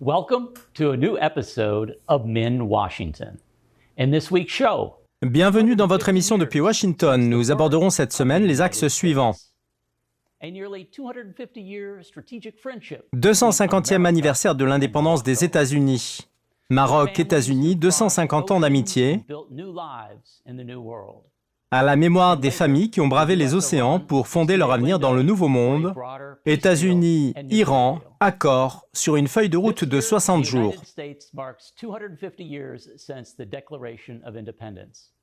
Welcome to a new episode of Min Washington. In this week's show, Bienvenue dans votre émission depuis Washington. Nous aborderons cette semaine les axes suivants. 250e anniversaire de l'indépendance des États-Unis. Maroc, États-Unis, 250 ans d'amitié. À la mémoire des familles qui ont bravé les océans pour fonder leur avenir dans le Nouveau Monde. États-Unis, Iran, accord sur une feuille de route de 60 jours.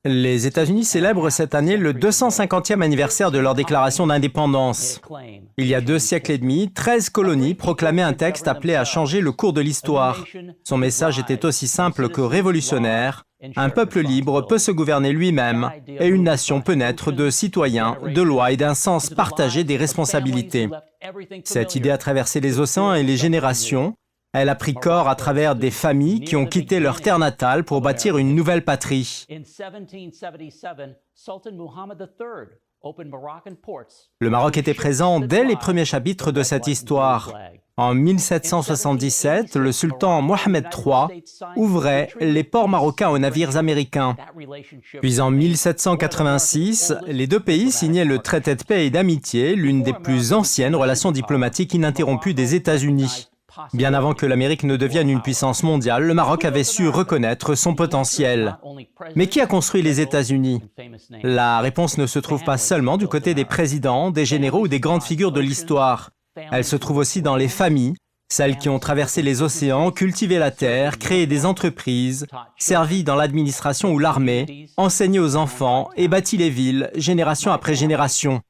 Les États-Unis célèbrent cette année le 250e anniversaire de leur déclaration d'indépendance. Il y a 2 siècles et demi, 13 colonies proclamaient un texte appelé à changer le cours de l'histoire. Son message était aussi simple que révolutionnaire. Un peuple libre peut se gouverner lui-même et une nation peut naître de citoyens, de lois et d'un sens partagé des responsabilités. Cette idée a traversé les océans et les générations. Elle a pris corps à travers des familles qui ont quitté leur terre natale pour bâtir une nouvelle patrie. Le Maroc était présent dès les premiers chapitres de cette histoire. En 1777, le sultan Mohammed III ouvrait les ports marocains aux navires américains. Puis en 1786, les 2 pays signaient le traité de paix et d'amitié, l'une des plus anciennes relations diplomatiques ininterrompues des États-Unis. Bien avant que l'Amérique ne devienne une puissance mondiale, le Maroc avait su reconnaître son potentiel. Mais qui a construit les États-Unis? La réponse ne se trouve pas seulement du côté des présidents, des généraux ou des grandes figures de l'histoire. Elle se trouve aussi dans les familles, celles qui ont traversé les océans, cultivé la terre, créé des entreprises, servi dans l'administration ou l'armée, enseigné aux enfants et bâti les villes, génération après génération.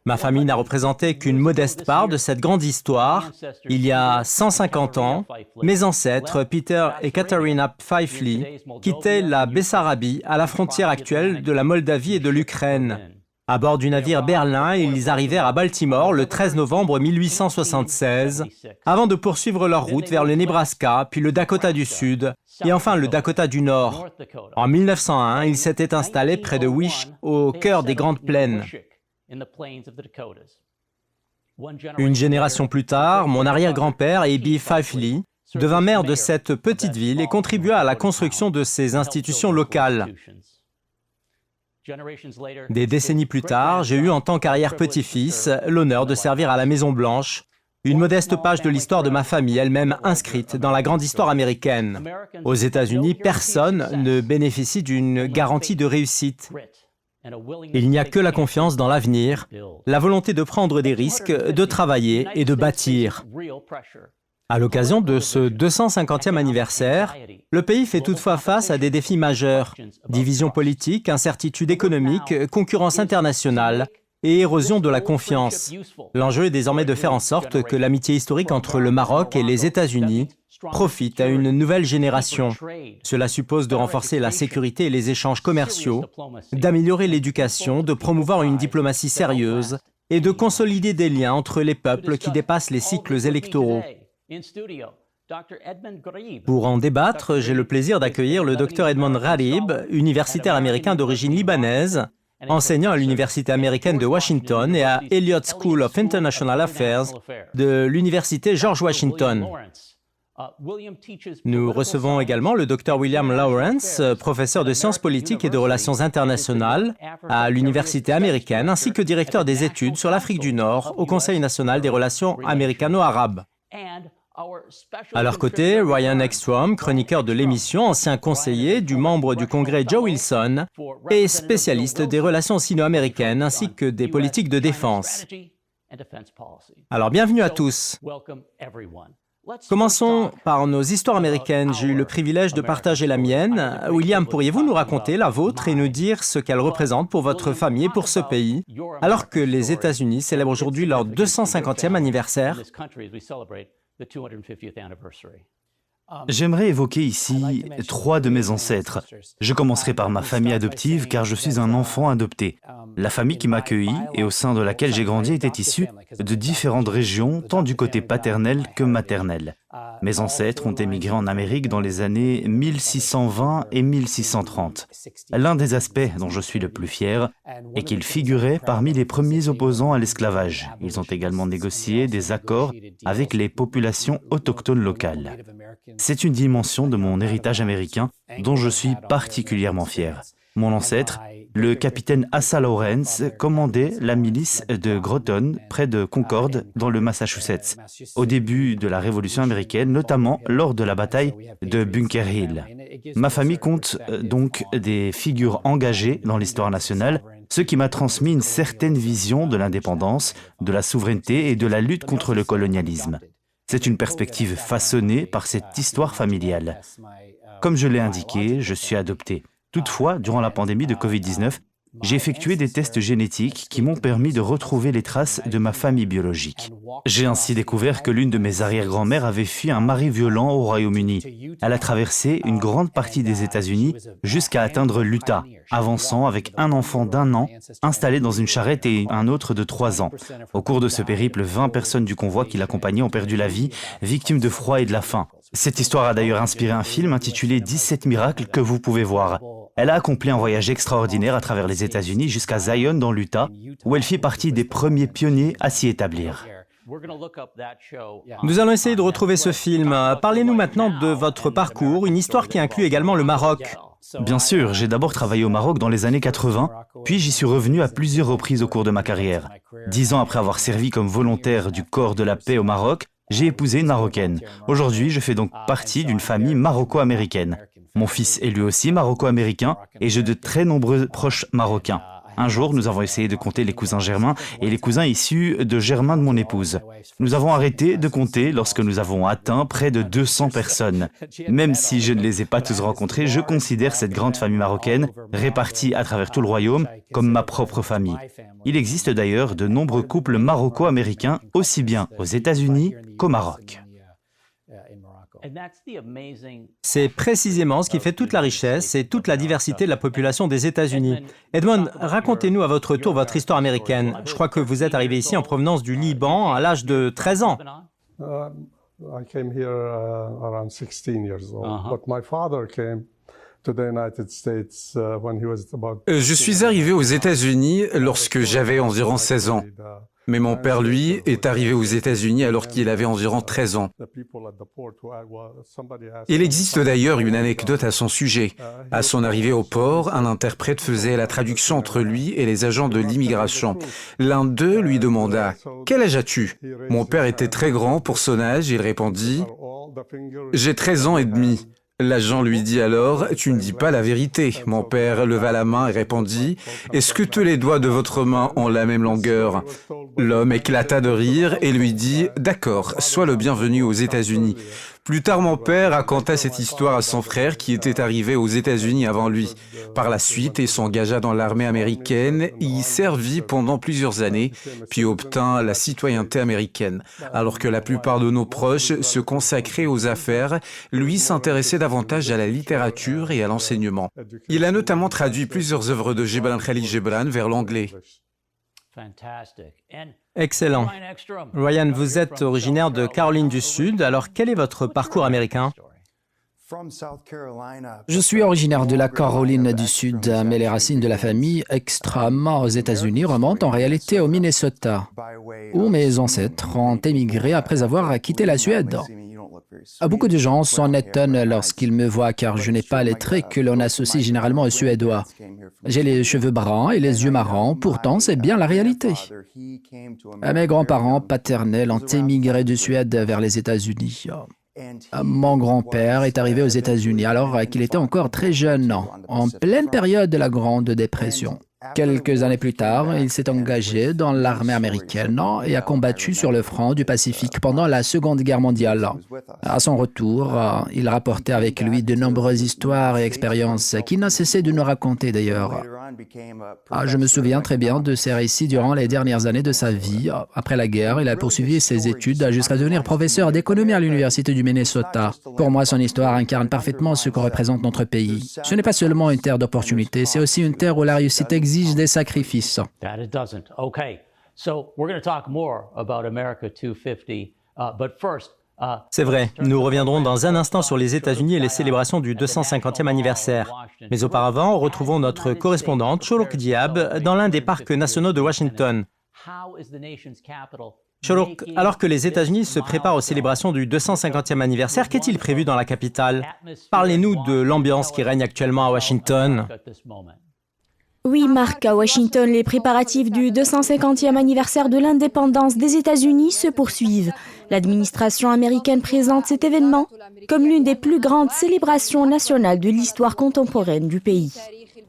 Ma famille n'a représenté qu'une modeste part de cette grande histoire. Il y a 150 ans, mes ancêtres, Peter et Katharina Pfeifli, quittaient la Bessarabie à la frontière actuelle de la Moldavie et de l'Ukraine. À bord du navire Berlin, ils arrivèrent à Baltimore le 13 novembre 1876, avant de poursuivre leur route vers le Nebraska, puis le Dakota du Sud, et enfin le Dakota du Nord. En 1901, ils s'étaient installés près de Wish, au cœur des Grandes Plaines. Une génération plus tard, mon arrière-grand-père, A.B. Pfeifli, devint maire de cette petite ville et contribua à la construction de ses institutions locales. Des décennies plus tard, j'ai eu en tant qu'arrière-petit-fils l'honneur de servir à la Maison-Blanche, une modeste page de l'histoire de ma famille, elle-même inscrite dans la grande histoire américaine. Aux États-Unis, personne ne bénéficie d'une garantie de réussite. Il n'y a que la confiance dans l'avenir, la volonté de prendre des risques, de travailler et de bâtir. À l'occasion de ce 250e anniversaire, le pays fait toutefois face à des défis majeurs: division politique, incertitude économique, concurrence internationale et érosion de la confiance. L'enjeu est désormais de faire en sorte que l'amitié historique entre le Maroc et les États-Unis profite à une nouvelle génération. Cela suppose de renforcer la sécurité et les échanges commerciaux, d'améliorer l'éducation, de promouvoir une diplomatie sérieuse et de consolider des liens entre les peuples qui dépassent les cycles électoraux. Pour en débattre, j'ai le plaisir d'accueillir le Dr Edmond Gharib, universitaire américain d'origine libanaise, enseignant à l'Université américaine de Washington et à Elliott School of International Affairs de l'Université George Washington. Nous recevons également le Dr William Lawrence, professeur de sciences politiques et de relations internationales à l'Université américaine, ainsi que directeur des études sur l'Afrique du Nord au Conseil national des relations américano-arabes. À leur côté, Ryan Ekstrom, chroniqueur de l'émission, ancien conseiller du membre du Congrès Joe Wilson et spécialiste des relations sino-américaines ainsi que des politiques de défense. Alors, bienvenue à tous. Commençons par nos histoires américaines. J'ai eu le privilège de partager la mienne. William, pourriez-vous nous raconter la vôtre et nous dire ce qu'elle représente pour votre famille et pour ce pays, alors que les États-Unis célèbrent aujourd'hui leur 250e anniversaire? J'aimerais évoquer ici 3 de mes ancêtres. Je commencerai par ma famille adoptive car je suis un enfant adopté. La famille qui m'a accueilli et au sein de laquelle j'ai grandi était issue de différentes régions, tant du côté paternel que maternel. Mes ancêtres ont émigré en Amérique dans les années 1620 et 1630. L'un des aspects dont je suis le plus fier est qu'ils figuraient parmi les premiers opposants à l'esclavage. Ils ont également négocié des accords avec les populations autochtones locales. C'est une dimension de mon héritage américain dont je suis particulièrement fier. Mon ancêtre, le capitaine Asa Lawrence, commandait la milice de Groton, près de Concord, dans le Massachusetts, au début de la Révolution américaine, notamment lors de la bataille de Bunker Hill. Ma famille compte donc des figures engagées dans l'histoire nationale, ce qui m'a transmis une certaine vision de l'indépendance, de la souveraineté et de la lutte contre le colonialisme. C'est une perspective façonnée par cette histoire familiale. Comme je l'ai indiqué, je suis adopté. Toutefois, durant la pandémie de Covid-19, j'ai effectué des tests génétiques qui m'ont permis de retrouver les traces de ma famille biologique. J'ai ainsi découvert que l'une de mes arrière-grand-mères avait fui un mari violent au Royaume-Uni. Elle a traversé une grande partie des États-Unis jusqu'à atteindre l'Utah, avançant avec un enfant d'1 an installé dans une charrette et un autre de 3 ans. Au cours de ce périple, 20 personnes du convoi qui l'accompagnaient ont perdu la vie, victimes de froid et de la faim. Cette histoire a d'ailleurs inspiré un film intitulé 17 miracles que vous pouvez voir. Elle a accompli un voyage extraordinaire à travers les États-Unis jusqu'à Zion dans l'Utah, où elle fit partie des premiers pionniers à s'y établir. Nous allons essayer de retrouver ce film. Parlez-nous maintenant de votre parcours, une histoire qui inclut également le Maroc. Bien sûr, j'ai d'abord travaillé au Maroc dans les années 80, puis j'y suis revenu à plusieurs reprises au cours de ma carrière. 10 ans après avoir servi comme volontaire du corps de la paix au Maroc, j'ai épousé une Marocaine. Aujourd'hui, je fais donc partie d'une famille maroco-américaine. Mon fils est lui aussi maroco-américain et j'ai de très nombreux proches marocains. Un jour, nous avons essayé de compter les cousins germains et les cousins issus de germains de mon épouse. Nous avons arrêté de compter lorsque nous avons atteint près de 200 personnes. Même si je ne les ai pas tous rencontrés, je considère cette grande famille marocaine, répartie à travers tout le royaume, comme ma propre famille. Il existe d'ailleurs de nombreux couples maroco-américains, aussi bien aux États-Unis qu'au Maroc. C'est précisément ce qui fait toute la richesse et toute la diversité de la population des États-Unis. Edmond, racontez-nous à votre tour votre histoire américaine. Je crois que vous êtes arrivé ici en provenance du Liban à l'âge de 13 ans. I came here around 16 years old, but my father came to the United States when he was about. Je suis arrivé aux États-Unis lorsque j'avais environ 16 ans. Mais mon père, lui, est arrivé aux États-Unis alors qu'il avait environ 13 ans. Il existe d'ailleurs une anecdote à son sujet. À son arrivée au port, un interprète faisait la traduction entre lui et les agents de l'immigration. L'un d'eux lui demanda « Quel âge as-tu » Mon père était très grand pour son âge, il répondit « J'ai 13 ans et demi ». L'agent lui dit alors « Tu ne dis pas la vérité ». Mon père leva la main et répondit « Est-ce que tous les doigts de votre main ont la même longueur ?» L'homme éclata de rire et lui dit « D'accord, sois le bienvenu aux États-Unis ». Plus tard, mon père raconta cette histoire à son frère qui était arrivé aux États-Unis avant lui. Par la suite, il s'engagea dans l'armée américaine, y servit pendant plusieurs années, puis obtint la citoyenneté américaine. Alors que la plupart de nos proches se consacraient aux affaires, lui s'intéressait davantage à la littérature et à l'enseignement. Il a notamment traduit plusieurs œuvres de Gibran Khalil Gibran vers l'anglais. Excellent. Ryan, vous êtes originaire de Caroline du Sud, alors quel est votre parcours américain? Je suis originaire de la Caroline du Sud, mais les racines de la famille extrêmement aux États-Unis remontent en réalité au Minnesota, où mes ancêtres ont émigré après avoir quitté la Suède. Beaucoup de gens s'en étonnent lorsqu'ils me voient car je n'ai pas les traits que l'on associe généralement aux Suédois. J'ai les cheveux bruns et les yeux marrons, pourtant c'est bien la réalité. Mes grands-parents paternels ont émigré de Suède vers les États-Unis. Mon grand-père est arrivé aux États-Unis alors qu'il était encore très jeune, en pleine période de la Grande Dépression. Quelques années plus tard, il s'est engagé dans l'armée américaine et a combattu sur le front du Pacifique pendant la Seconde Guerre mondiale. À son retour, il rapportait avec lui de nombreuses histoires et expériences qu'il n'a cessé de nous raconter d'ailleurs. Je me souviens très bien de ses récits durant les dernières années de sa vie. Après la guerre, il a poursuivi ses études jusqu'à devenir professeur d'économie à l'Université du Minnesota. Pour moi, son histoire incarne parfaitement ce que représente notre pays. Ce n'est pas seulement une terre d'opportunités, c'est aussi une terre où la réussite exige des sacrifices. That it doesn't. Okay, so we're going to talk more about America 250, but first. C'est vrai, nous reviendrons dans un instant sur les États-Unis et les célébrations du 250e anniversaire. Mais auparavant, retrouvons notre correspondante Shourouk Diab dans l'un des parcs nationaux de Washington. Shourouk, alors que les États-Unis se préparent aux célébrations du 250e anniversaire, qu'est-il prévu dans la capitale? Parlez-nous de l'ambiance qui règne actuellement à Washington. Oui, Marc, à Washington, les préparatifs du 250e anniversaire de l'indépendance des États-Unis se poursuivent. L'administration américaine présente cet événement comme l'une des plus grandes célébrations nationales de l'histoire contemporaine du pays.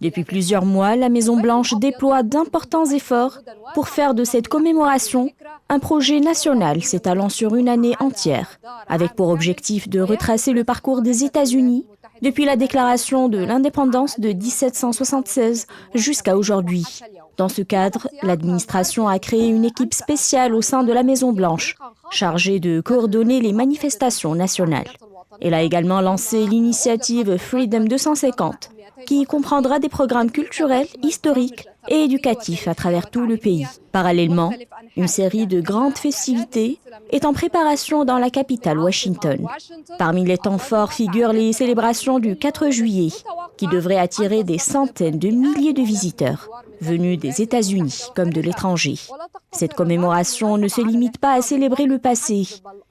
Depuis plusieurs mois, la Maison-Blanche déploie d'importants efforts pour faire de cette commémoration un projet national s'étalant sur une année entière, avec pour objectif de retracer le parcours des États-Unis depuis la déclaration de l'indépendance de 1776 jusqu'à aujourd'hui. Dans ce cadre, l'administration a créé une équipe spéciale au sein de la Maison-Blanche, chargée de coordonner les manifestations nationales. Elle a également lancé l'initiative Freedom 250, qui comprendra des programmes culturels, historiques et éducatifs à travers tout le pays. Parallèlement, une série de grandes festivités est en préparation dans la capitale Washington. Parmi les temps forts figurent les célébrations du 4 juillet, qui devraient attirer des centaines de milliers de visiteurs, venus des États-Unis comme de l'étranger. Cette commémoration ne se limite pas à célébrer le passé.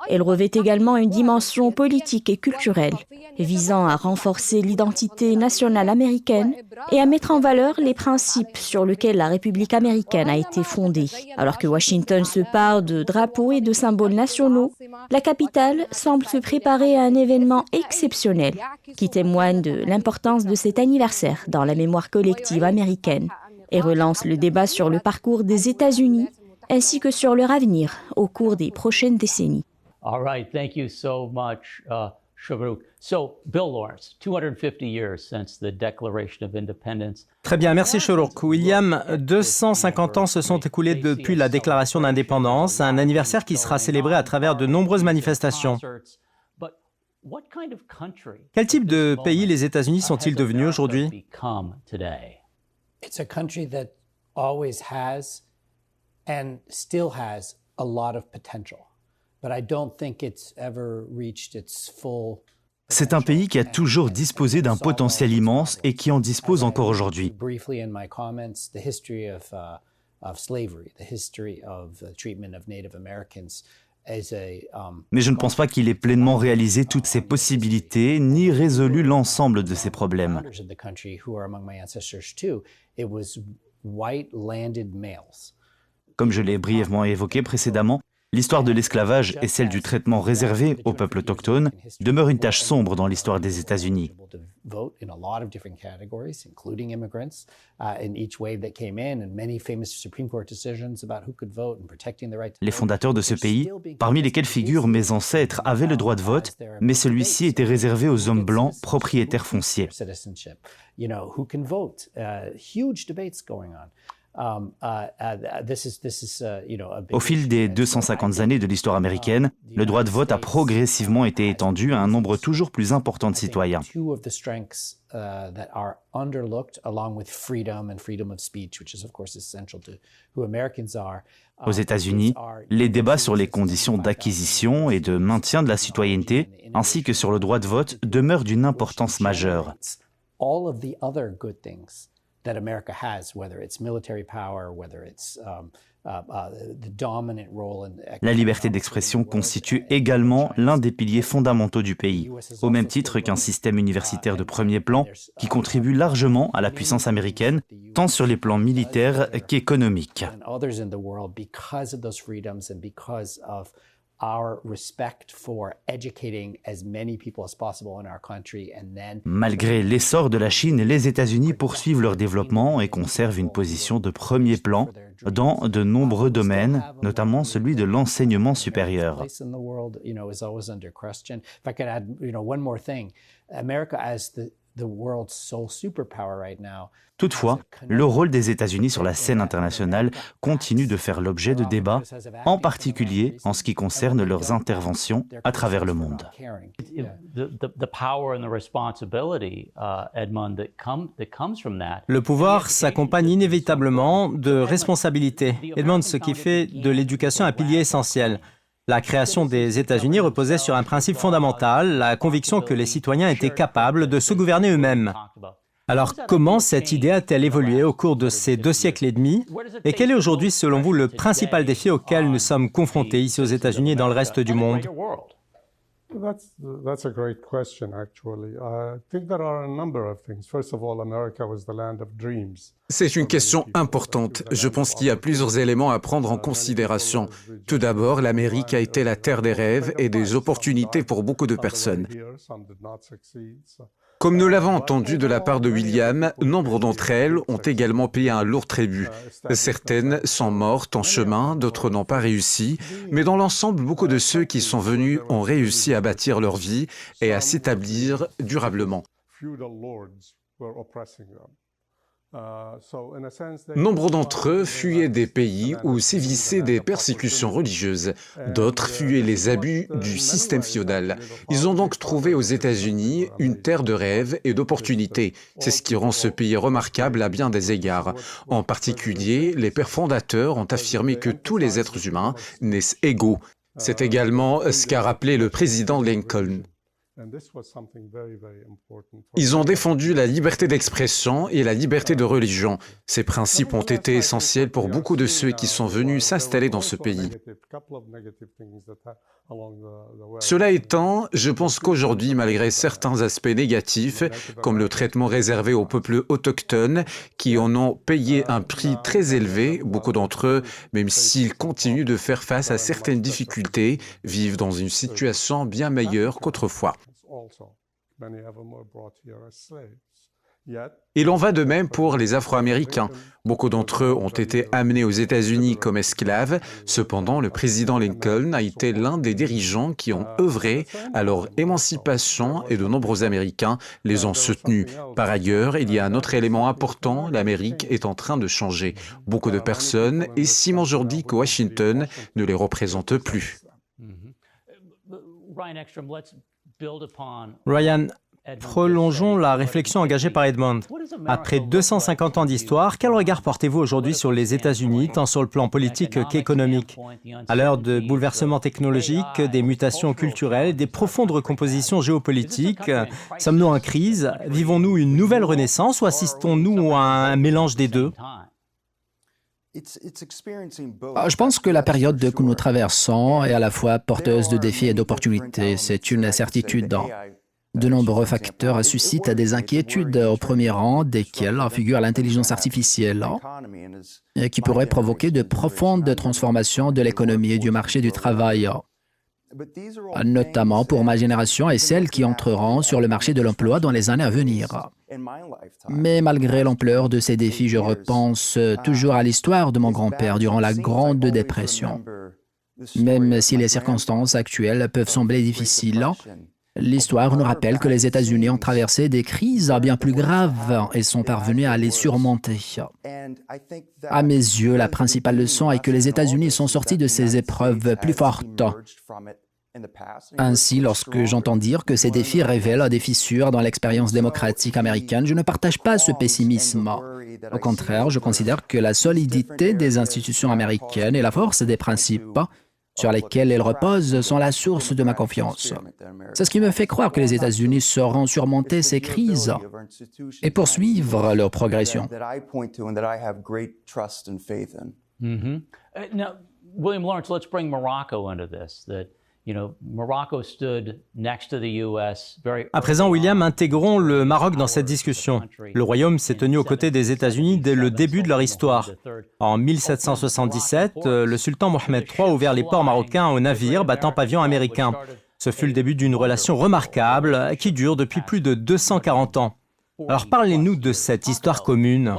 Elle revêt également une dimension politique et culturelle, visant à renforcer l'identité nationale américaine et à mettre en valeur les principes sur lesquels la République américaine a été fondée. Alors que Washington se pare de drapeaux et de symboles nationaux, la capitale semble se préparer à un événement exceptionnel qui témoigne de l'importance de cet anniversaire dans la mémoire collective américaine et relance le débat sur le parcours des États-Unis ainsi que sur leur avenir au cours des prochaines décennies. All right, thank you so much, Shourouk. So, Bill Lawrence, 250 years since the Declaration of Independence. Très bien, merci Shourouk. William, 250 ans se sont écoulés depuis la déclaration d'indépendance, un anniversaire qui sera célébré à travers de nombreuses manifestations. Quel type de pays les États-Unis sont-ils devenus aujourd'hui? It's a country that always has and still has a lot of potential, but I don't think it's ever reached its full. C'est un pays qui a toujours disposé d'un potentiel immense et qui en dispose encore aujourd'hui. Briefly in my comments, the history of slavery, the history of the treatment of Native Americans. Mais je ne pense pas qu'il ait pleinement réalisé toutes ses possibilités, ni résolu l'ensemble de ses problèmes. Comme je l'ai brièvement évoqué précédemment, l'histoire de l'esclavage et celle du traitement réservé aux peuples autochtones demeure une tache sombre dans l'histoire des États-Unis. Les fondateurs de ce pays, parmi lesquels figurent mes ancêtres, avaient le droit de vote, mais celui-ci était réservé aux hommes blancs propriétaires fonciers. Au fil des 250 années de l'histoire américaine, le droit de vote a progressivement été étendu à un nombre toujours plus important de citoyens. Aux États-Unis, les débats sur les conditions d'acquisition et de maintien de la citoyenneté, ainsi que sur le droit de vote, demeurent d'une importance majeure. That America has, whether it's military power, whether it's the dominant role in. La liberté d'expression constitue également l'un des piliers fondamentaux du pays, au même titre qu'un système universitaire de premier plan qui contribue largement à la puissance américaine, tant sur les plans militaires qu'économiques. Malgré l'essor de la Chine, les États-Unis poursuivent leur développement et conservent une position de premier plan dans de nombreux domaines, notamment celui de l'enseignement supérieur. the world's sole superpower right now. Toutefois, le rôle des États-Unis sur la scène internationale continue de faire l'objet de débats, en particulier en ce qui concerne leurs interventions à travers le monde. Le pouvoir s'accompagne inévitablement de responsabilités. Edmond, ce qui fait de l'éducation un pilier essentiel. La création des États-Unis reposait sur un principe fondamental, la conviction que les citoyens étaient capables de se gouverner eux-mêmes. Alors, comment cette idée a-t-elle évolué au cours de ces 2 siècles et demi? Et quel est aujourd'hui, selon vous, le principal défi auquel nous sommes confrontés ici aux États-Unis et dans le reste du monde? That's a great question, actually. I think there are a number of things. First of all, America was the land of dreams. C'est une question importante. Je pense qu'il y a plusieurs éléments à prendre en considération. Tout d'abord, l'Amérique a été la terre des rêves et des opportunités pour beaucoup de personnes. Comme nous l'avons entendu de la part de William, nombre d'entre elles ont également payé un lourd tribut. Certaines sont mortes en chemin, d'autres n'ont pas réussi, mais dans l'ensemble, beaucoup de ceux qui sont venus ont réussi à bâtir leur vie et à s'établir durablement. Nombre d'entre eux fuyaient des pays où sévissaient des persécutions religieuses. D'autres fuyaient les abus du système féodal. Ils ont donc trouvé aux États-Unis une terre de rêve et d'opportunités. C'est ce qui rend ce pays remarquable à bien des égards. En particulier, les pères fondateurs ont affirmé que tous les êtres humains naissent égaux. C'est également ce qu'a rappelé le président Lincoln. Ils ont défendu la liberté d'expression et la liberté de religion. Ces principes ont été essentiels pour beaucoup de ceux qui sont venus s'installer dans ce pays. Cela étant, je pense qu'aujourd'hui, malgré certains aspects négatifs, comme le traitement réservé aux peuples autochtones, qui en ont payé un prix très élevé, beaucoup d'entre eux, même s'ils continuent de faire face à certaines difficultés, vivent dans une situation bien meilleure qu'autrefois. Il en va de même pour les Afro-Américains. Beaucoup d'entre eux ont été amenés aux États-Unis comme esclaves. Cependant, le président Lincoln a été l'un des dirigeants qui ont œuvré à leur émancipation et de nombreux Américains les ont soutenus. Par ailleurs, il y a un autre élément important, l'Amérique est en train de changer. Beaucoup de personnes estiment aujourd'hui que Washington ne les représente plus. Ryan, prolongeons la réflexion engagée par Edmond. Après 250 ans d'histoire, quel regard portez-vous aujourd'hui sur les États-Unis, tant sur le plan politique qu'économique? À l'heure de bouleversements technologiques, des mutations culturelles, des profondes recompositions géopolitiques, sommes-nous en crise? Vivons-nous une nouvelle renaissance ou assistons-nous à un mélange des deux? Je pense que la période que nous traversons est à la fois porteuse de défis et d'opportunités. C'est une certitude. De nombreux facteurs suscitent des inquiétudes, au premier rang desquels figure l'intelligence artificielle, qui pourrait provoquer de profondes transformations de l'économie et du marché du travail, notamment pour ma génération et celles qui entreront sur le marché de l'emploi dans les années à venir. Mais malgré l'ampleur de ces défis, je repense toujours à l'histoire de mon grand-père durant la Grande Dépression. Même si les circonstances actuelles peuvent sembler difficiles, l'histoire nous rappelle que les États-Unis ont traversé des crises bien plus graves et sont parvenus à les surmonter. À mes yeux, la principale leçon est que les États-Unis sont sortis de ces épreuves plus fortes. Ainsi, lorsque j'entends dire que ces défis révèlent des fissures dans l'expérience démocratique américaine, je ne partage pas ce pessimisme. Au contraire, je considère que la solidité des institutions américaines et la force des principes sur lesquels elles reposent sont la source de ma confiance. C'est ce qui me fait croire que les États-Unis sauront surmonter ces crises et poursuivre leur progression. Now, William Lawrence, let's bring Morocco into this. À présent, William, intégrons le Maroc dans cette discussion. Le royaume s'est tenu aux côtés des États-Unis dès le début de leur histoire. En 1777, le sultan Mohamed III a ouvert les ports marocains aux navires battant pavillon américain. Ce fut le début d'une relation remarquable qui dure depuis plus de 240 ans. Alors parlez-nous de cette histoire commune.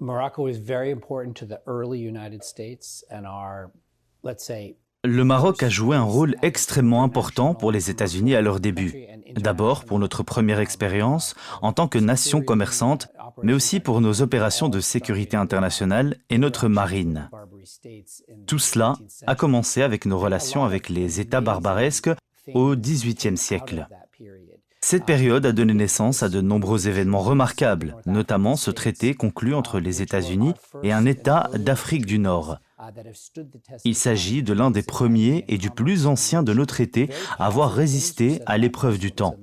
Morocco is very important to the early United States and our, let's say, Le Maroc a joué un rôle extrêmement important pour les États-Unis à leur début. D'abord pour notre première expérience en tant que nation commerçante, mais aussi pour nos opérations de sécurité internationale et notre marine. Tout cela a commencé avec nos relations avec les États barbaresques au XVIIIe siècle. Cette période a donné naissance à de nombreux événements remarquables, notamment ce traité conclu entre les États-Unis et un État d'Afrique du Nord. Il s'agit de l'un des premiers et du plus ancien de nos traités à avoir résisté à l'épreuve du temps.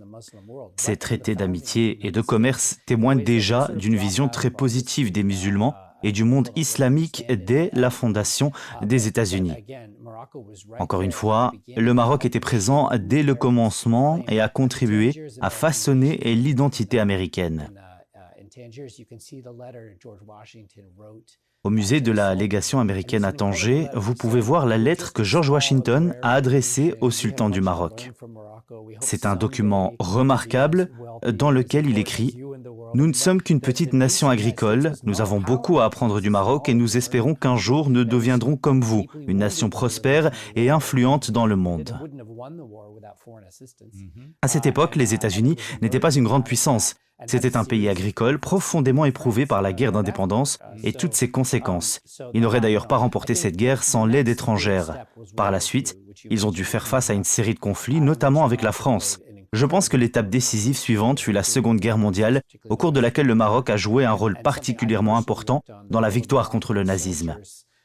Ces traités d'amitié et de commerce témoignent déjà d'une vision très positive des musulmans et du monde islamique dès la fondation des États-Unis. Encore une fois, le Maroc était présent dès le commencement et a contribué à façonner l'identité américaine. Au musée de la légation américaine à Tanger, vous pouvez voir la lettre que George Washington a adressée au sultan du Maroc. C'est un document remarquable dans lequel il écrit « Nous ne sommes qu'une petite nation agricole, nous avons beaucoup à apprendre du Maroc et nous espérons qu'un jour nous deviendrons comme vous, une nation prospère et influente dans le monde. » À cette époque, les États-Unis n'étaient pas une grande puissance. C'était un pays agricole profondément éprouvé par la guerre d'indépendance et toutes ses conséquences. Ils n'auraient d'ailleurs pas remporté cette guerre sans l'aide étrangère. Par la suite, ils ont dû faire face à une série de conflits, notamment avec la France. Je pense que l'étape décisive suivante fut la Seconde Guerre mondiale, au cours de laquelle le Maroc a joué un rôle particulièrement important dans la victoire contre le nazisme.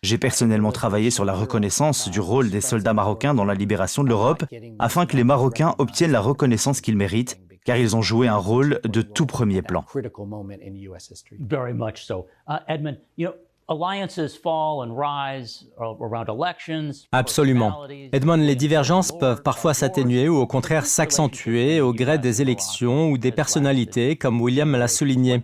J'ai personnellement travaillé sur la reconnaissance du rôle des soldats marocains dans la libération de l'Europe, afin que les Marocains obtiennent la reconnaissance qu'ils méritent, car ils ont joué un rôle de tout premier plan. Very much so. Edmund, alliances fall and rise around elections. Absolument. Edmond, les divergences peuvent parfois s'atténuer ou au contraire s'accentuer au gré des élections ou des personnalités, comme William l'a souligné.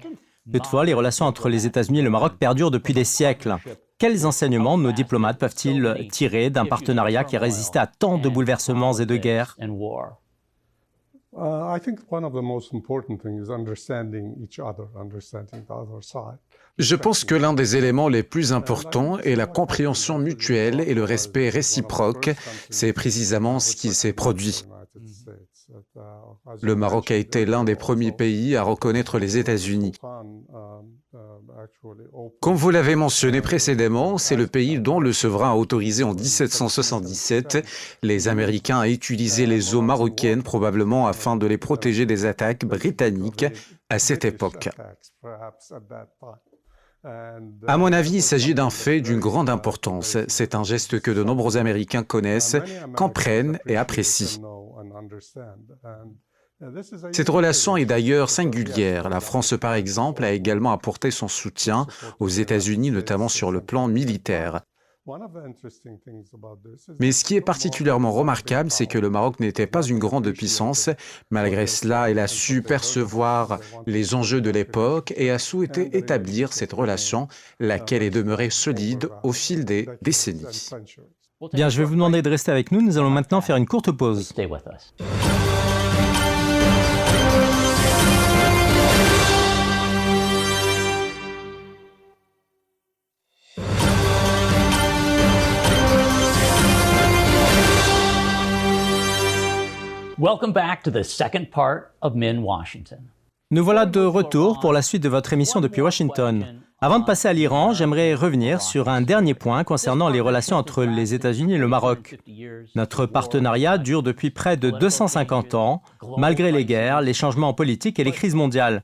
Toutefois, les relations entre les États-Unis et le Maroc perdurent depuis des siècles. Quels enseignements nos diplomates peuvent-ils tirer d'un partenariat qui a résisté à tant de bouleversements et de guerres ? Je pense que l'un des éléments les plus importants est la compréhension mutuelle et le respect réciproque. C'est précisément ce qui s'est produit. Le Maroc a été l'un des premiers pays à reconnaître les États-Unis. Comme vous l'avez mentionné précédemment, c'est le pays dont le souverain a autorisé en 1777 les Américains à utiliser les eaux marocaines, probablement afin de les protéger des attaques britanniques à cette époque. À mon avis, il s'agit d'un fait d'une grande importance. C'est un geste que de nombreux Américains connaissent, comprennent et apprécient. Cette relation est d'ailleurs singulière. La France, par exemple, a également apporté son soutien aux États-Unis, notamment sur le plan militaire. Mais ce qui est particulièrement remarquable, c'est que le Maroc n'était pas une grande puissance. Malgré cela, il a su percevoir les enjeux de l'époque et a souhaité établir cette relation, laquelle est demeurée solide au fil des décennies. Bien, je vais vous demander de rester avec nous. Nous allons maintenant faire une courte pause. Stay with us. Welcome back to the second part of Min Washington. Nous voilà de retour pour la suite de votre émission depuis Washington. Avant de passer à l'Iran, j'aimerais revenir sur un dernier point concernant les relations entre les États-Unis et le Maroc. Notre partenariat dure depuis près de 250 ans, malgré les guerres, les changements politiques et les crises mondiales.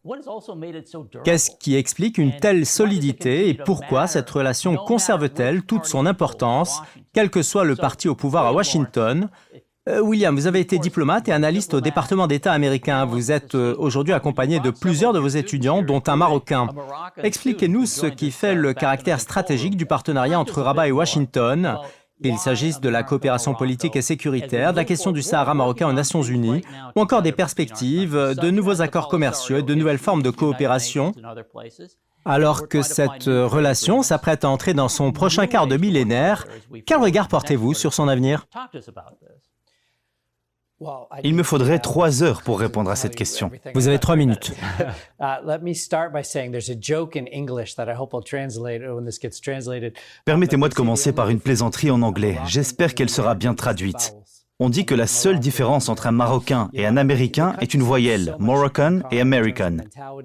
Qu'est-ce qui explique une telle solidité et pourquoi cette relation conserve-t-elle toute son importance, quel que soit le parti au pouvoir à Washington ? William, vous avez été diplomate et analyste au département d'État américain. Vous êtes aujourd'hui accompagné de plusieurs de vos étudiants, dont un Marocain. Expliquez-nous ce qui fait le caractère stratégique du partenariat entre Rabat et Washington, qu'il s'agisse de la coopération politique et sécuritaire, de la question du Sahara marocain aux Nations Unies, ou encore des perspectives de nouveaux accords commerciaux et de nouvelles formes de coopération. Alors que cette relation s'apprête à entrer dans son prochain quart de millénaire, quel regard portez-vous sur son avenir ? Il me faudrait 3 heures pour répondre à cette question. Vous avez 3 minutes. Permettez-moi de commencer par une plaisanterie en anglais. J'espère qu'elle sera bien traduite. On dit que la seule différence entre un Marocain et un Américain est une voyelle, Moroccan et American.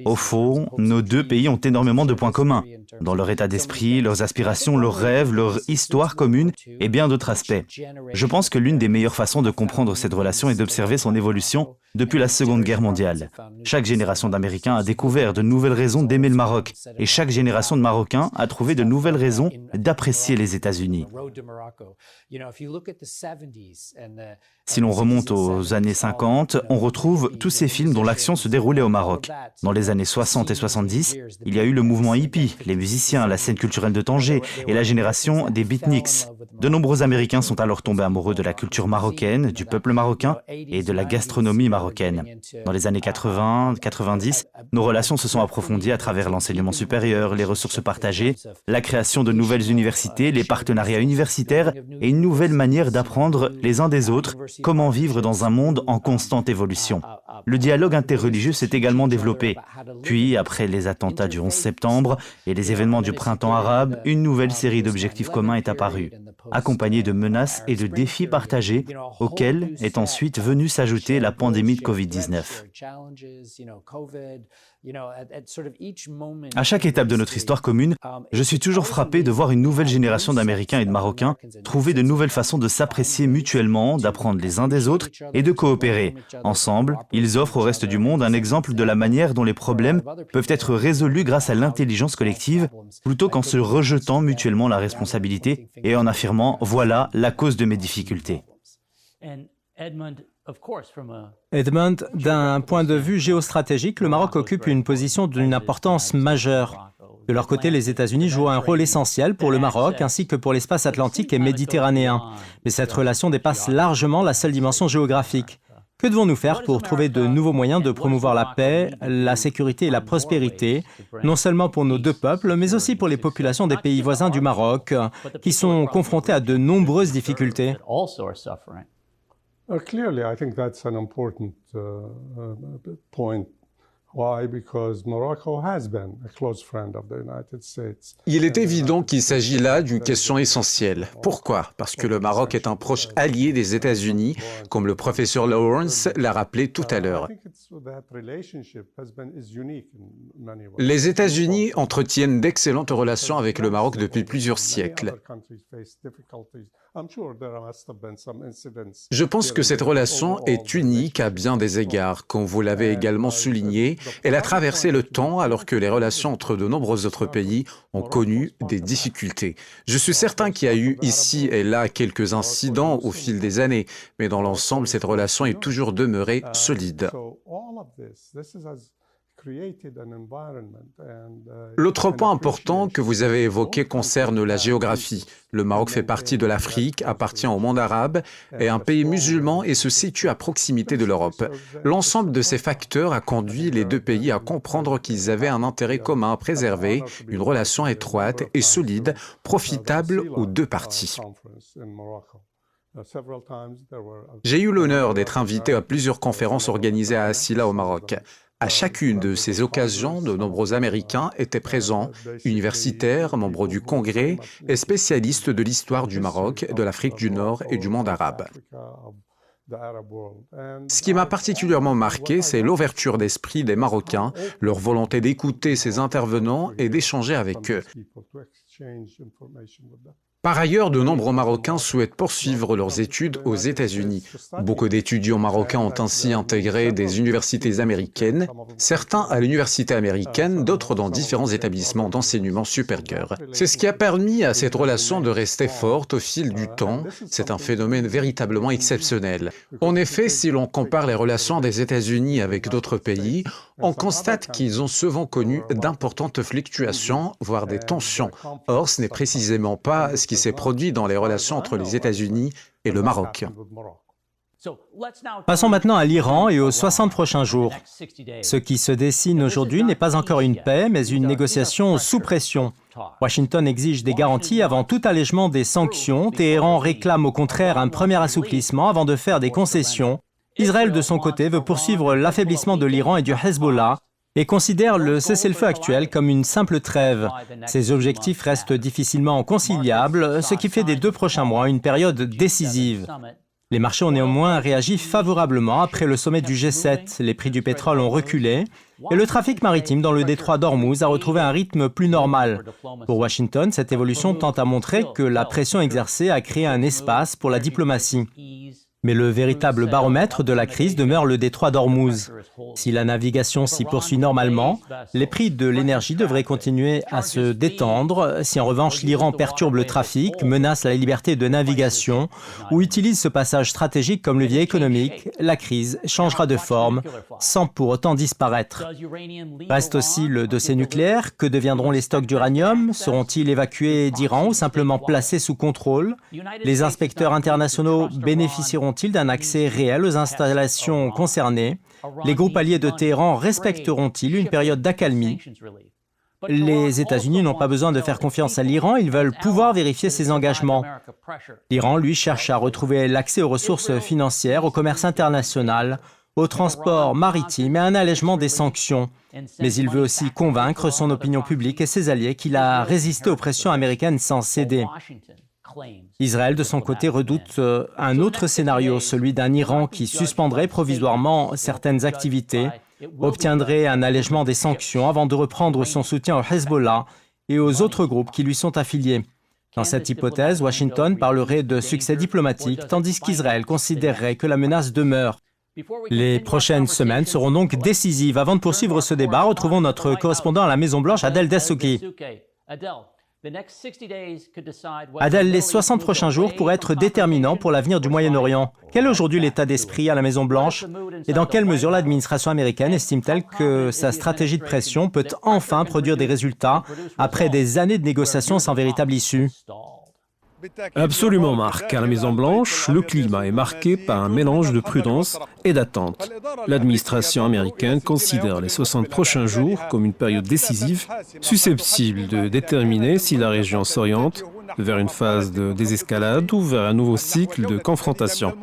Au fond, nos deux pays ont énormément de points communs, dans leur état d'esprit, leurs aspirations, leurs rêves, leur histoire commune et bien d'autres aspects. Je pense que l'une des meilleures façons de comprendre cette relation est d'observer son évolution depuis la Seconde Guerre mondiale. Chaque génération d'Américains a découvert de nouvelles raisons d'aimer le Maroc et chaque génération de Marocains a trouvé de nouvelles raisons d'apprécier les États-Unis. Si l'on remonte aux années 50, on retrouve tous ces films dont l'action se déroulait au Maroc. Dans les années 60 et 70, il y a eu le mouvement hippie, les musiciens, la scène culturelle de Tanger et la génération des beatniks. De nombreux Américains sont alors tombés amoureux de la culture marocaine, du peuple marocain et de la gastronomie marocaine. Dans les années 80-90, nos relations se sont approfondies à travers l'enseignement supérieur, les ressources partagées, la création de nouvelles universités, les partenariats universitaires et une nouvelle manière d'apprendre les uns des autres comment vivre dans un monde en constante évolution. Le dialogue interreligieux s'est également développé. Puis, après les attentats du 11 septembre et les événements du printemps arabe, une nouvelle série d'objectifs communs est apparue, accompagnée de menaces et de défis partagés, auxquels est ensuite venue s'ajouter la pandémie de Covid-19. À chaque étape de notre histoire commune, je suis toujours frappé de voir une nouvelle génération d'Américains et de Marocains trouver de nouvelles façons de s'apprécier mutuellement, d'apprendre les uns des autres et de coopérer. Ensemble, ils offrent au reste du monde un exemple de la manière dont les problèmes peuvent être résolus grâce à l'intelligence collective, plutôt qu'en se rejetant mutuellement la responsabilité et en affirmant « voilà la cause de mes difficultés ». Edmund, d'un point de vue géostratégique, le Maroc occupe une position d'une importance majeure. De leur côté, les États-Unis jouent un rôle essentiel pour le Maroc ainsi que pour l'espace atlantique et méditerranéen. Mais cette relation dépasse largement la seule dimension géographique. Que devons-nous faire pour trouver de nouveaux moyens de promouvoir la paix, la sécurité et la prospérité, non seulement pour nos deux peuples, mais aussi pour les populations des pays voisins du Maroc, qui sont confrontés à de nombreuses difficultés? Clearly, I think that's an important point. Why? Because Morocco has been a close friend of the United States. Il est évident qu'il s'agit là d'une question essentielle. Pourquoi? Parce que le Maroc est un proche allié des États-Unis, comme le professeur Lawrence l'a rappelé tout à l'heure. Les États-Unis entretiennent d'excellentes relations avec le Maroc depuis plusieurs siècles. Je pense que cette relation est unique à bien des égards. Comme vous l'avez également souligné, elle a traversé le temps alors que les relations entre de nombreux autres pays ont connu des difficultés. Je suis certain qu'il y a eu ici et là quelques incidents au fil des années, mais dans l'ensemble, cette relation est toujours demeurée solide. L'autre point important que vous avez évoqué concerne la géographie. Le Maroc fait partie de l'Afrique, appartient au monde arabe, est un pays musulman et se situe à proximité de l'Europe. L'ensemble de ces facteurs a conduit les deux pays à comprendre qu'ils avaient un intérêt commun à préserver, une relation étroite et solide, profitable aux deux parties. J'ai eu l'honneur d'être invité à plusieurs conférences organisées à Asila au Maroc. À chacune de ces occasions, de nombreux Américains étaient présents, universitaires, membres du Congrès et spécialistes de l'histoire du Maroc, de l'Afrique du Nord et du monde arabe. Ce qui m'a particulièrement marqué, c'est l'ouverture d'esprit des Marocains, leur volonté d'écouter ces intervenants et d'échanger avec eux. Par ailleurs, de nombreux Marocains souhaitent poursuivre leurs études aux États-Unis. Beaucoup d'étudiants marocains ont ainsi intégré des universités américaines, certains à l'université américaine, d'autres dans différents établissements d'enseignement supérieur. C'est ce qui a permis à cette relation de rester forte au fil du temps. C'est un phénomène véritablement exceptionnel. En effet, si l'on compare les relations des États-Unis avec d'autres pays, on constate qu'ils ont souvent connu d'importantes fluctuations, voire des tensions. Or, ce n'est précisément pas ce qui s'est produit dans les relations entre les États-Unis et le Maroc. Passons maintenant à l'Iran et aux 60 prochains jours. Ce qui se dessine aujourd'hui n'est pas encore une paix, mais une négociation sous pression. Washington exige des garanties avant tout allègement des sanctions. Téhéran réclame au contraire un premier assouplissement avant de faire des concessions. Israël, de son côté, veut poursuivre l'affaiblissement de l'Iran et du Hezbollah et considère le cessez-le-feu actuel comme une simple trêve. Ces objectifs restent difficilement conciliables, ce qui fait des 2 prochains mois une période décisive. Les marchés ont néanmoins réagi favorablement après le sommet du G7. Les prix du pétrole ont reculé et le trafic maritime dans le détroit d'Ormuz a retrouvé un rythme plus normal. Pour Washington, cette évolution tend à montrer que la pression exercée a créé un espace pour la diplomatie. Mais le véritable baromètre de la crise demeure le détroit d'Ormuz. Si la navigation s'y poursuit normalement, les prix de l'énergie devraient continuer à se détendre. Si en revanche l'Iran perturbe le trafic, menace la liberté de navigation ou utilise ce passage stratégique comme levier économique, la crise changera de forme sans pour autant disparaître. Reste aussi le dossier nucléaire. Que deviendront les stocks d'uranium? Seront-ils évacués d'Iran ou simplement placés sous contrôle? Les inspecteurs internationaux bénéficieront-ils d'un accès réel aux installations concernées? Les groupes alliés de Téhéran respecteront-ils une période d'accalmie? Les États-Unis n'ont pas besoin de faire confiance à l'Iran, ils veulent pouvoir vérifier ses engagements. L'Iran, lui, cherche à retrouver l'accès aux ressources financières, au commerce international, au transport maritime et à un allègement des sanctions. Mais il veut aussi convaincre son opinion publique et ses alliés qu'il a résisté aux pressions américaines sans céder. Israël, de son côté, redoute un autre scénario, celui d'un Iran qui suspendrait provisoirement certaines activités, obtiendrait un allègement des sanctions avant de reprendre son soutien au Hezbollah et aux autres groupes qui lui sont affiliés. Dans cette hypothèse, Washington parlerait de succès diplomatique, tandis qu'Israël considérerait que la menace demeure. Les prochaines semaines seront donc décisives. Avant de poursuivre ce débat, retrouvons notre correspondant à la Maison-Blanche, Adel Dessouky. Adel, les 60 prochains jours pourraient être déterminants pour l'avenir du Moyen-Orient. Quel est aujourd'hui l'état d'esprit à la Maison-Blanche et dans quelle mesure l'administration américaine estime-t-elle que sa stratégie de pression peut enfin produire des résultats après des années de négociations sans véritable issue? Absolument, Marc. À la Maison-Blanche, le climat est marqué par un mélange de prudence et d'attente. L'administration américaine considère les 60 prochains jours comme une période décisive, susceptible de déterminer si la région s'oriente vers une phase de désescalade ou vers un nouveau cycle de confrontation.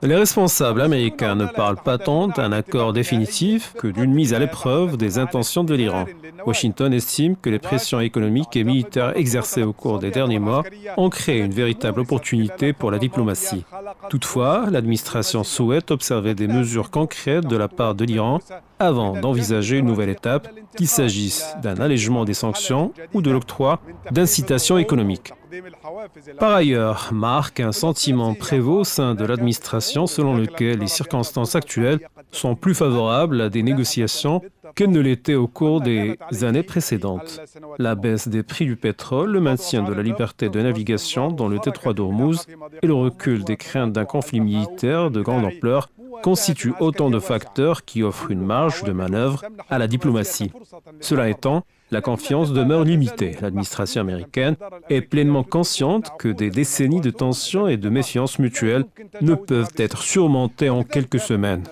Les responsables américains ne parlent pas tant d'un accord définitif que d'une mise à l'épreuve des intentions de l'Iran. Washington estime que les pressions économiques et militaires exercées au cours des derniers mois ont créé une véritable opportunité pour la diplomatie. Toutefois, l'administration souhaite observer des mesures concrètes de la part de l'Iran avant d'envisager une nouvelle étape, qu'il s'agisse d'un allègement des sanctions ou de l'octroi d'incitations économiques. Par ailleurs, Marc, un sentiment prévaut au sein de l'administration selon lequel les circonstances actuelles sont plus favorables à des négociations qu'elles ne l'étaient au cours des années précédentes. La baisse des prix du pétrole, le maintien de la liberté de navigation dans le détroit d'Ormuz et le recul des craintes d'un conflit militaire de grande ampleur constituent autant de facteurs qui offrent une marge de manœuvre à la diplomatie. Cela étant, la confiance demeure limitée. L'administration américaine est pleinement consciente que des décennies de tensions et de méfiance mutuelle ne peuvent être surmontées en quelques semaines.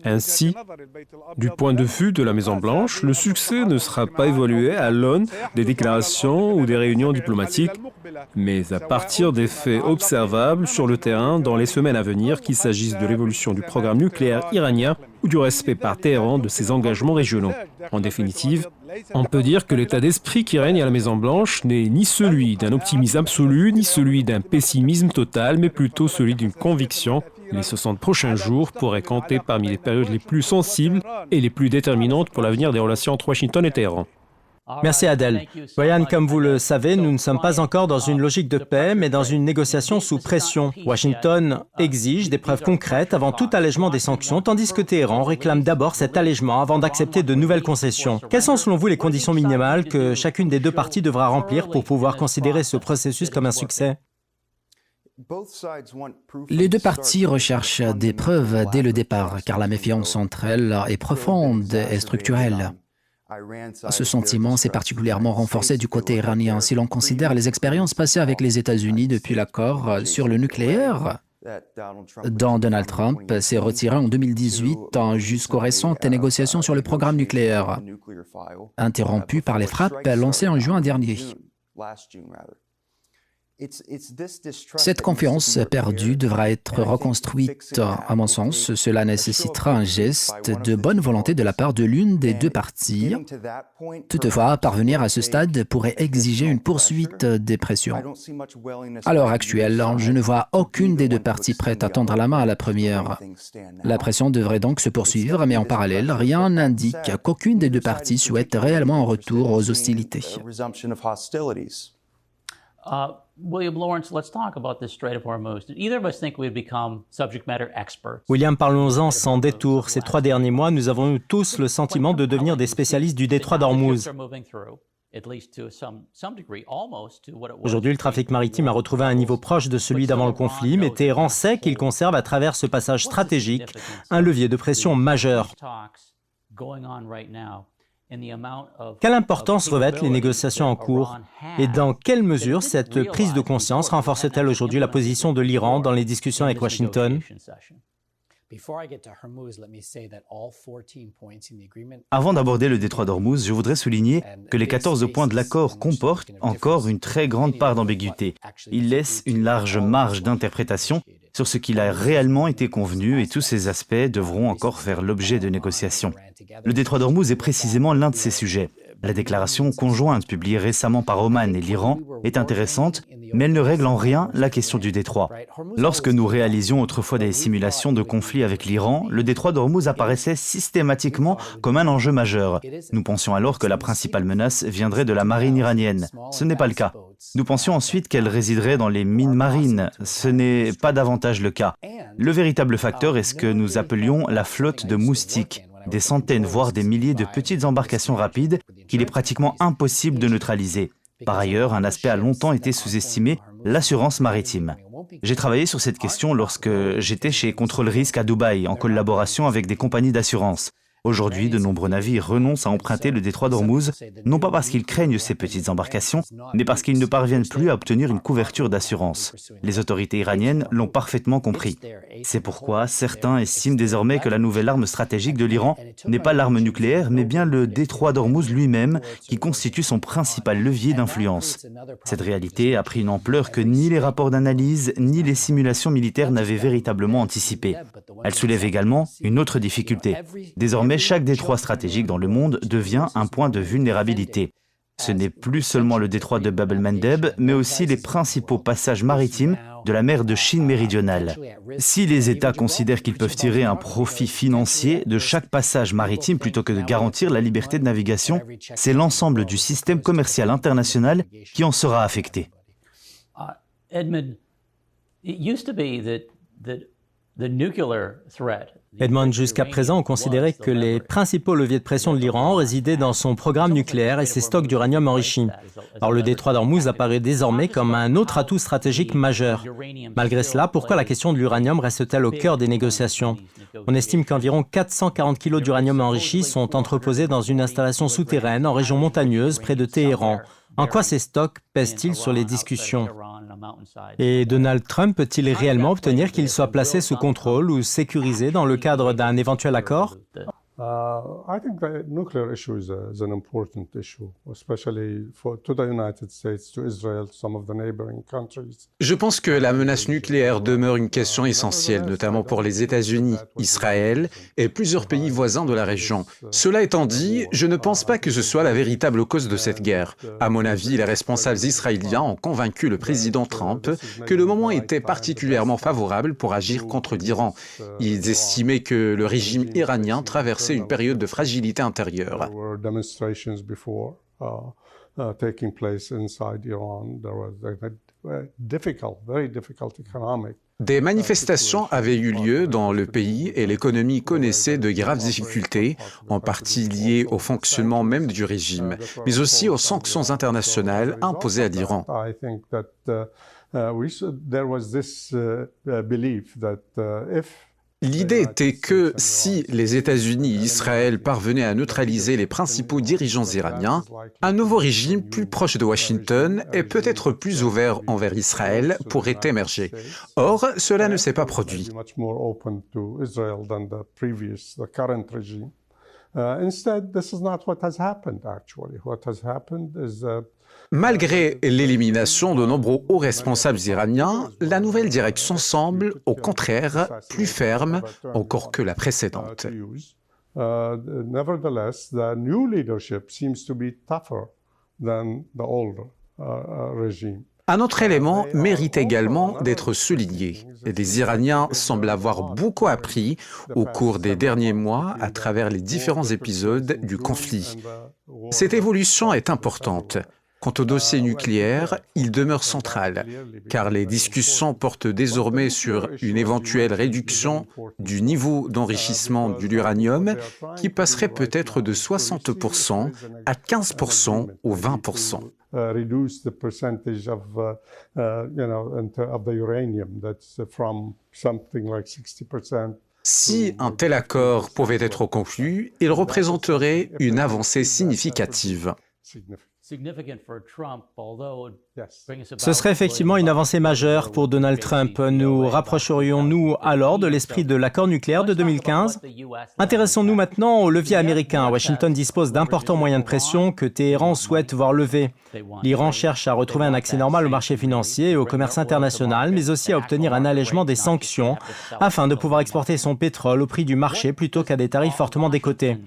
Ainsi, du point de vue de la Maison-Blanche, le succès ne sera pas évalué à l'aune des déclarations ou des réunions diplomatiques, mais à partir des faits observables sur le terrain dans les semaines à venir, qu'il s'agisse de l'évolution du programme nucléaire iranien ou du respect par Téhéran de ses engagements régionaux. En définitive, on peut dire que l'état d'esprit qui règne à la Maison-Blanche n'est ni celui d'un optimisme absolu, ni celui d'un pessimisme total, mais plutôt celui d'une conviction. Les 60 prochains jours pourraient compter parmi les périodes les plus sensibles et les plus déterminantes pour l'avenir des relations entre Washington et Téhéran. Merci Adel. Brian, comme vous le savez, nous ne sommes pas encore dans une logique de paix, mais dans une négociation sous pression. Washington exige des preuves concrètes avant tout allègement des sanctions, tandis que Téhéran réclame d'abord cet allègement avant d'accepter de nouvelles concessions. Quelles sont selon vous les conditions minimales que chacune des deux parties devra remplir pour pouvoir considérer ce processus comme un succès? Les deux parties recherchent des preuves dès le départ, car la méfiance entre elles est profonde et structurelle. Ce sentiment s'est particulièrement renforcé du côté iranien si l'on considère les expériences passées avec les États-Unis depuis l'accord sur le nucléaire, dont Donald Trump s'est retiré en 2018 jusqu'aux récentes négociations sur le programme nucléaire, interrompues par les frappes lancées en juin dernier. Cette confiance perdue devra être reconstruite. À mon sens, cela nécessitera un geste de bonne volonté de la part de l'une des deux parties. Toutefois, parvenir à ce stade pourrait exiger une poursuite des pressions. À l'heure actuelle, je ne vois aucune des deux parties prête à tendre la main à la première. La pression devrait donc se poursuivre, mais en parallèle, rien n'indique qu'aucune des deux parties souhaite réellement un retour aux hostilités. William Lawrence, let's talk about this Strait of Hormuz. Did either of us think we'd become subject matter experts? William, parlons-en sans détour. Ces 3 derniers mois, nous avons eu tous le sentiment de devenir des spécialistes du détroit d'Ormuz. Aujourd'hui, le trafic maritime a retrouvé un niveau proche de celui d'avant le conflit, mais Téhéran sait qu'il conserve à travers ce passage stratégique un levier de pression majeur. Quelle importance revêtent les négociations en cours et dans quelle mesure cette prise de conscience renforce-t-elle aujourd'hui la position de l'Iran dans les discussions avec Washington? Avant d'aborder le détroit d'Ormuz, je voudrais souligner que les 14 points de l'accord comportent encore une très grande part d'ambiguïté. Ils laissent une large marge d'interprétation sur ce qu'il a réellement été convenu et tous ces aspects devront encore faire l'objet de négociations. Le détroit d'Ormuz est précisément l'un de ces sujets. La déclaration conjointe publiée récemment par Oman et l'Iran est intéressante, mais elle ne règle en rien la question du détroit. Lorsque nous réalisions autrefois des simulations de conflits avec l'Iran, le détroit d'Ormuz apparaissait systématiquement comme un enjeu majeur. Nous pensions alors que la principale menace viendrait de la marine iranienne. Ce n'est pas le cas. Nous pensions ensuite qu'elle résiderait dans les mines marines. Ce n'est pas davantage le cas. Le véritable facteur est ce que nous appelions la flotte de moustiques. Des centaines, voire des milliers de petites embarcations rapides qu'il est pratiquement impossible de neutraliser. Par ailleurs, un aspect a longtemps été sous-estimé, l'assurance maritime. J'ai travaillé sur cette question lorsque j'étais chez Contrôle Risque à Dubaï, en collaboration avec des compagnies d'assurance. Aujourd'hui, de nombreux navires renoncent à emprunter le détroit d'Ormuz, non pas parce qu'ils craignent ces petites embarcations, mais parce qu'ils ne parviennent plus à obtenir une couverture d'assurance. Les autorités iraniennes l'ont parfaitement compris. C'est pourquoi certains estiment désormais que la nouvelle arme stratégique de l'Iran n'est pas l'arme nucléaire, mais bien le détroit d'Ormuz lui-même, qui constitue son principal levier d'influence. Cette réalité a pris une ampleur que ni les rapports d'analyse, ni les simulations militaires n'avaient véritablement anticipée. Elle soulève également une autre difficulté. Désormais, chaque détroit stratégique dans le monde devient un point de vulnérabilité. Ce n'est plus seulement le détroit de Bab el-Mandeb, mais aussi les principaux passages maritimes de la mer de Chine méridionale. Si les États considèrent qu'ils peuvent tirer un profit financier de chaque passage maritime plutôt que de garantir la liberté de navigation, c'est l'ensemble du système commercial international qui en sera affecté. Edmund, it used to be that the nuclear threat. Edmond, jusqu'à présent, on considérait que les principaux leviers de pression de l'Iran résidaient dans son programme nucléaire et ses stocks d'uranium enrichi. Alors le détroit d'Ormuz apparaît désormais comme un autre atout stratégique majeur. Malgré cela, pourquoi la question de l'uranium reste-t-elle au cœur des négociations? On estime qu'environ 440 kg d'uranium enrichi sont entreposés dans une installation souterraine en région montagneuse près de Téhéran. En quoi ces stocks pèsent-ils sur les discussions? Et Donald Trump peut-il réellement obtenir qu'ils soient placés sous contrôle ou sécurisés dans le cadre d'un éventuel accord? I think the nuclear issue is an important issue, especially to the United States, to Israel, to some of the neighboring countries. Je pense que la menace nucléaire demeure une question essentielle, notamment pour les États-Unis, Israël et plusieurs pays voisins de la région. Cela étant dit, je ne pense pas que ce soit la véritable cause de cette guerre. À mon avis, les responsables israéliens ont convaincu le président Trump que le moment était particulièrement favorable pour agir contre l'Iran. Ils estimaient que le régime iranien traversait une période de fragilité intérieure. Des manifestations avaient eu lieu dans le pays et l'économie connaissait de graves difficultés, en partie liées au fonctionnement même du régime, mais aussi aux sanctions internationales imposées à l'Iran. L'idée était que si les États-Unis et Israël parvenaient à neutraliser les principaux dirigeants iraniens, un nouveau régime plus proche de Washington et peut-être plus ouvert envers Israël pourrait émerger. Or, cela ne s'est pas produit. Instead, this is not what has happened, actually. What has happened is Malgré l'élimination de nombreux hauts responsables iraniens, la nouvelle direction semble, au contraire, plus ferme encore que la précédente. Nevertheless, the new leadership seems to be tougher than the old regime. Un autre élément mérite également d'être souligné. Les Iraniens semblent avoir beaucoup appris au cours des derniers mois à travers les différents épisodes du conflit. Cette évolution est importante. Quant au dossier nucléaire, il demeure central, car les discussions portent désormais sur une éventuelle réduction du niveau d'enrichissement de l'uranium qui passerait peut-être de 60% à 15% ou 20%. Reduce the percentage of the uranium that's from something like 60%. Si un tel accord pouvait être conclu, il représenterait une avancée significative. Ce serait effectivement une avancée majeure pour Donald Trump. Nous rapprocherions-nous alors de l'esprit de l'accord nucléaire de 2015 ? Intéressons-nous maintenant au levier américain. Washington dispose d'importants moyens de pression que Téhéran souhaite voir levés. L'Iran cherche à retrouver un accès normal au marché financier et au commerce international, mais aussi à obtenir un allègement des sanctions afin de pouvoir exporter son pétrole au prix du marché plutôt qu'à des tarifs fortement décotés.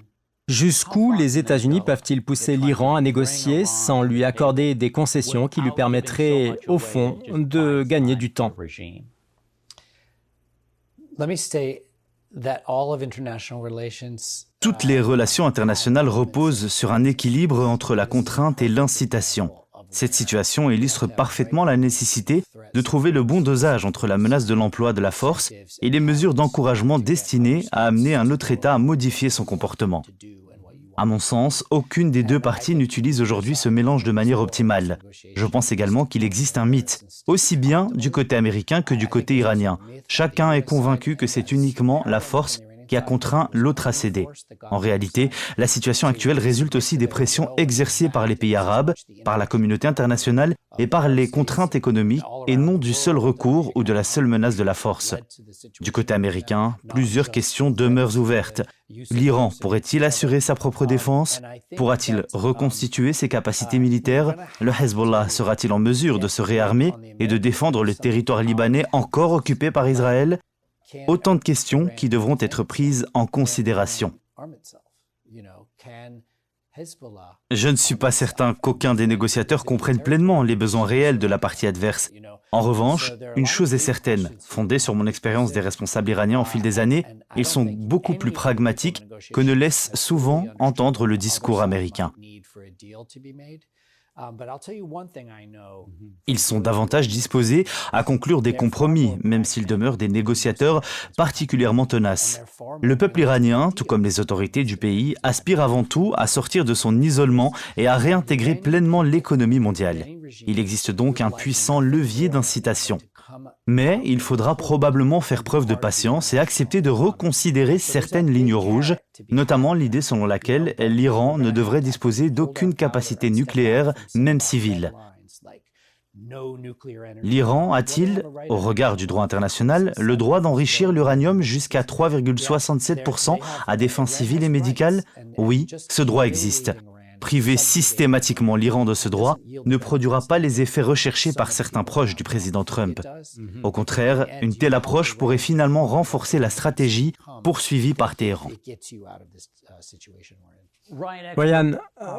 Jusqu'où les États-Unis peuvent-ils pousser l'Iran à négocier sans lui accorder des concessions qui lui permettraient, au fond, de gagner du temps ? Toutes les relations internationales reposent sur un équilibre entre la contrainte et l'incitation. Cette situation illustre parfaitement la nécessité de trouver le bon dosage entre la menace de l'emploi de la force et les mesures d'encouragement destinées à amener un autre État à modifier son comportement. À mon sens, aucune des deux parties n'utilise aujourd'hui ce mélange de manière optimale. Je pense également qu'il existe un mythe, aussi bien du côté américain que du côté iranien. Chacun est convaincu que c'est uniquement la force qui a contraint l'autre à céder. En réalité, la situation actuelle résulte aussi des pressions exercées par les pays arabes, par la communauté internationale et par les contraintes économiques et non du seul recours ou de la seule menace de la force. Du côté américain, plusieurs questions demeurent ouvertes. L'Iran pourrait-il assurer sa propre défense ? Pourra-t-il reconstituer ses capacités militaires ? Le Hezbollah sera-t-il en mesure de se réarmer et de défendre le territoire libanais encore occupé par Israël ? Autant de questions qui devront être prises en considération. Je ne suis pas certain qu'aucun des négociateurs comprenne pleinement les besoins réels de la partie adverse. En revanche, une chose est certaine, fondée sur mon expérience des responsables iraniens au fil des années, ils sont beaucoup plus pragmatiques que ne laisse souvent entendre le discours américain. Ils sont davantage disposés à conclure des compromis, même s'ils demeurent des négociateurs particulièrement tenaces. Le peuple iranien, tout comme les autorités du pays, aspire avant tout à sortir de son isolement et à réintégrer pleinement l'économie mondiale. Il existe donc un puissant levier d'incitation. Mais il faudra probablement faire preuve de patience et accepter de reconsidérer certaines lignes rouges, notamment l'idée selon laquelle l'Iran ne devrait disposer d'aucune capacité nucléaire, même civile. L'Iran a-t-il, au regard du droit international, le droit d'enrichir l'uranium jusqu'à 3,67% à des fins civiles et médicales ? Oui, ce droit existe. Priver systématiquement l'Iran de ce droit ne produira pas les effets recherchés par certains proches du président Trump. Au contraire, une telle approche pourrait finalement renforcer la stratégie poursuivie par Téhéran. Ryan,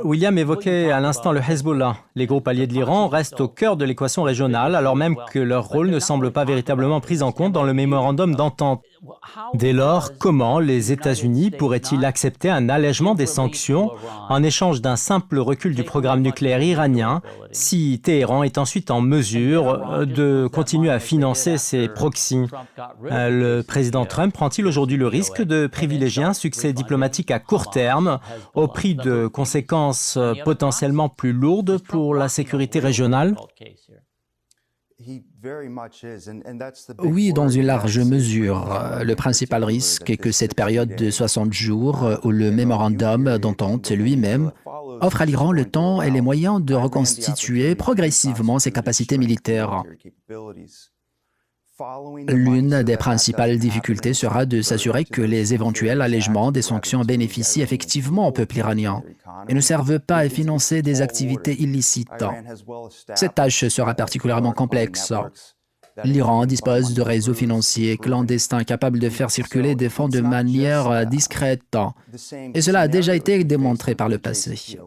William évoquait à l'instant le Hezbollah. Les groupes alliés de l'Iran restent au cœur de l'équation régionale, alors même que leur rôle ne semble pas véritablement pris en compte dans le mémorandum d'entente. Dès lors, comment les États-Unis pourraient-ils accepter un allègement des sanctions en échange d'un simple recul du programme nucléaire iranien si Téhéran est ensuite en mesure de continuer à financer ses proxys? Le président Trump prend-il aujourd'hui le risque de privilégier un succès diplomatique à court terme au prix de conséquences potentiellement plus lourdes pour la sécurité régionale? Oui, dans une large mesure. Le principal risque est que cette période de 60 jours, où le mémorandum d'entente lui-même offre à l'Iran le temps et les moyens de reconstituer progressivement ses capacités militaires. L'une des principales difficultés sera de s'assurer que les éventuels allègements des sanctions bénéficient effectivement au peuple iranien et ne servent pas à financer des activités illicites. Cette tâche sera particulièrement complexe. L'Iran dispose de réseaux financiers clandestins capables de faire circuler des fonds de manière discrète, et cela a déjà été démontré par le passé.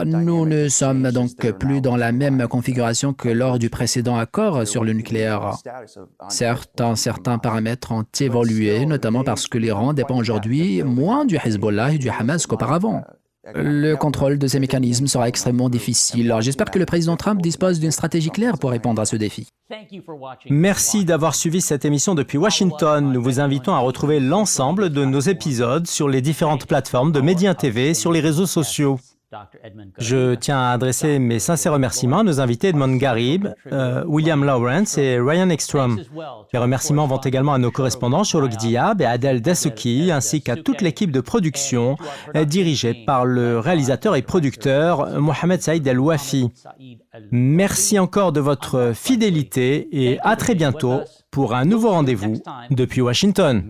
Nous ne sommes donc plus dans la même configuration que lors du précédent accord sur le nucléaire. Certes, certains paramètres ont évolué, notamment parce que l'Iran dépend aujourd'hui moins du Hezbollah et du Hamas qu'auparavant. Le contrôle de ces mécanismes sera extrêmement difficile. J'espère que le président Trump dispose d'une stratégie claire pour répondre à ce défi. Merci d'avoir suivi cette émission depuis Washington. Nous vous invitons à retrouver l'ensemble de nos épisodes sur les différentes plateformes de Média TV et sur les réseaux sociaux. Je tiens à adresser mes sincères remerciements à nos invités Edmond Garib, William Lawrence et Ryan Ekstrom. Les remerciements vont également à nos correspondants Sholok Diab et Adel Dessouki, ainsi qu'à toute l'équipe de production dirigée par le réalisateur et producteur Mohamed Saïd El-Wafi. Merci encore de votre fidélité et à très bientôt pour un nouveau rendez-vous depuis Washington.